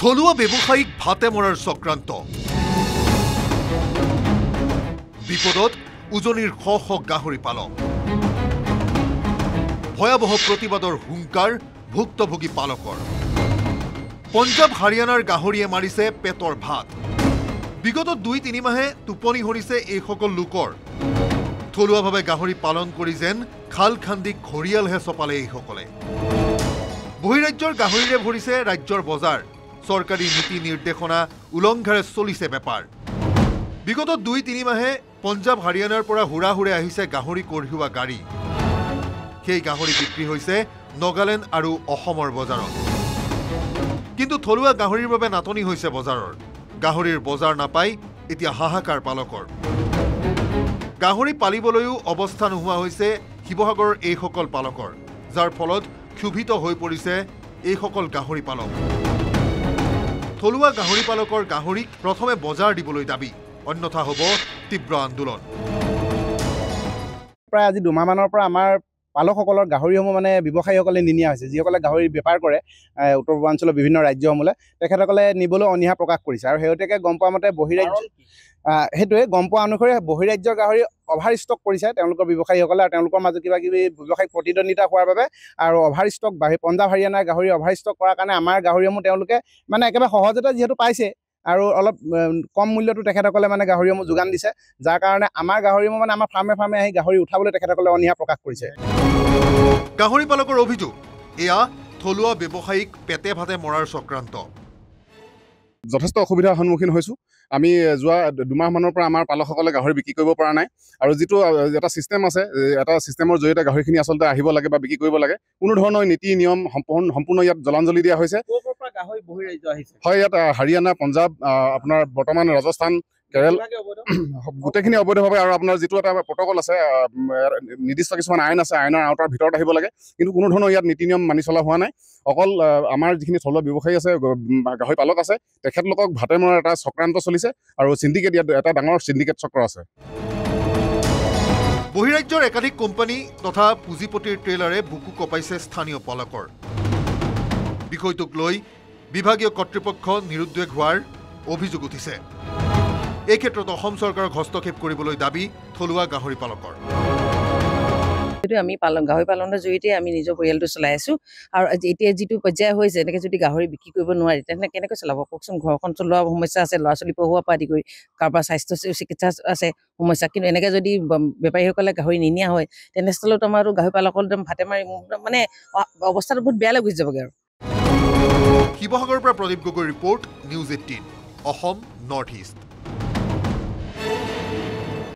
থলুৱা ব্যৱসায়িক ভাতে মৰাৰ চক্ৰান্ত বিপদত উজনিৰ শ শ গাহৰি পালক ভয়াবহ প্ৰতিবাদৰ হুংকাৰ ভুক্তভোগী পালকৰ পঞ্জাব হাৰিয়ানাৰ গাহৰিয়ে মাৰিছে পেটৰ ভাত বিগত 2-3 মাহে টোপনি হৰিছে এই সকল লোকৰ থলুৱাভাৱে গাহৰি পালন কৰি যেন খাল খান্দি ঘৰিয়ালহে চপালে এই সকলে বহিৰাজ্যৰ গাহৰিৰে ভৰিছে ৰাজ্যৰ বজাৰ চৰকাৰী নীতি নিৰ্দেশনা উলংঘাৰে চলিছে বেপাৰ বিগত 2-3 মাহে পঞ্জাব হাৰিয়ানাৰ পৰা হুৰাহুৰে আহিছে গাহৰি কঢ়িওৱা গাড়ী সেই গাহৰি বিক্ৰী হৈছে নগালেণ্ড আৰু অসমৰ বজাৰত কিন্তু থলুৱা গাহৰিৰ বাবে নাটনি হৈছে বজাৰৰ গাহৰিৰ বজাৰ নাপাই এতিয়া হাহাকাৰ পালকৰ গাহৰি পালিবলৈও অৱস্থা নোহোৱা হৈছে শিৱসাগৰৰ এই সকল পালকৰ যাৰ ফলত ক্ষুভিত হৈ পৰিছে এই সকল গাহৰি পালক থলুৱা গাহৰি পালকৰ গাহৰিক প্ৰথমে বজাৰ দিবলৈ দাবী অন্যথা হ'ব তীব্ৰ আন্দোলন প্ৰায় আজি 2 মাহমানৰ পৰা আমাৰ পালকসকলৰ গাহৰিসমূহ মানে ব্যৱসায়ীসকলে নিনিয়া হৈছে যিসকলে গাহৰি বেপাৰ কৰে উত্তৰ পূৰ্বাঞ্চলৰ বিভিন্ন ৰাজ্যসমূহলৈ তেখেতসকলে নিবলৈ অনীহা প্ৰকাশ কৰিছে আৰু শেহতীয়াকৈ গম পোৱা মতে বহিৰাজ্য সেইটোৱে গম পোৱা অনুসৰি বহিৰাজ্যৰ গাহৰি অভাৰ ষ্টক কৰিছে তেওঁলোকৰ ব্যৱসায়ীসকলে আৰু তেওঁলোকৰ মাজত কিবা কিবি ব্যৱসায়িক প্ৰতিদ্বন্দ্বিতা হোৱাৰ বাবে আৰু অভাৰ ষ্টক পঞ্জাব হাৰিয়ানাৰ গাহৰি অভাৰ ষ্টক কৰাৰ কাৰণে আমাৰ গাহৰিসমূহ তেওঁলোকে মানে একেবাৰে সহজতে যিহেতু পাইছে আৰু অলপ কম মূল্যটো তেখেতসকলে মানে গাহৰিসমূহ যোগান দিছে যাৰ কাৰণে আমাৰ গাহৰিসমূহ মানে আমাৰ ফাৰ্মে আহি গাহৰি উঠাবলৈ তেখেতসকলে অনীহা প্ৰকাশ কৰিছে গাহৰি পালকৰ অভিযোগ এয়া থলুৱা ব্যৱসায়িক পেটে ভাতে মৰাৰ চক্ৰান্ত যথেষ্ট অসুবিধাৰ সন্মুখীন হৈছোঁ আমি যোৱা 2 মাহমানৰ পৰা আমাৰ পালকসকলে গাহৰি বিক্ৰী কৰিব পৰা নাই আৰু যিটো এটা চিষ্টেম আছে এটা চিষ্টেমৰ জৰিয়তে গাহৰিখিনি আচলতে আহিব লাগে বা বিক্ৰী কৰিব লাগে কোনো ধৰণৰ নীতি নিয়ম সম্পূৰ্ণ ইয়াত জলাঞ্জলি দিয়া হৈছে হয় ইয়াত হাৰিয়ানা পঞ্জাব আপোনাৰ বৰ্তমান ৰাজস্থান কেৰেল গোটেইখিনি অবৈধভাৱে আৰু আপোনাৰ যিটো এটা প্ৰটকল আছে নিৰ্দিষ্ট কিছুমান আইন আছে আইনৰ আওতাৰ ভিতৰত আহিব লাগে কিন্তু কোনো ধৰণৰ ইয়াত নীতি নিয়ম মানি চলা হোৱা নাই অকল আমাৰ যিখিনি থলুৱা ব্যৱসায়ী আছে গাহৰি পালক আছে তেখেতলোকক ভাতে মৰাৰ এটা চক্ৰান্ত চলিছে আৰু চিণ্ডিকেট ইয়াত এটা ডাঙৰ চিণ্ডিকেট চক্ৰ আছে বহিৰাজ্যৰ একাধিক কোম্পানী তথা পুঁজিপতিৰ ট্ৰেইলাৰে বুকু কপাইছে স্থানীয় পালকৰ বিষয়টোক লৈ বিভাগীয় কৰ্তৃপক্ষ নিৰুদ্বেগ হোৱাৰ অভিযোগ উঠিছে এই ক্ষেত্ৰত অসম চৰকাৰক হস্তক্ষেপ কৰিবলৈ দাবী থলুৱা গাহৰি পালকৰ আমি গাহৰি পালনৰ জৰিয়তে আমি নিজৰ পৰিয়ালটো চলাই আছো আৰু এতিয়া যিটো পৰ্যায় হৈছে এনেকৈ যদি গাহৰি বিক্ৰী কৰিব নোৱাৰি তেনেহ'লে কেনেকৈ চলাব কওকচোন ঘৰখন চলোৱা সমস্যা আছে ল'ৰা ছোৱালী পঢ়োৱা পৰা আদি কৰি কাৰোবাৰ স্বাস্থ্য চিকিৎসা আছে সমস্যা কিন্তু এনেকৈ যদি বেপাৰীসকলে গাহৰি নিনিয়া হয় তেনেস্থলত আমাৰো গাহৰি পালকৰ ভাতে মাৰি মানে অৱস্থাটো বহুত বেয়ালৈ গুচি যাবগৈ আৰু শিৱসাগৰৰ পৰা Pradip Gogoi report news 18 Assam north east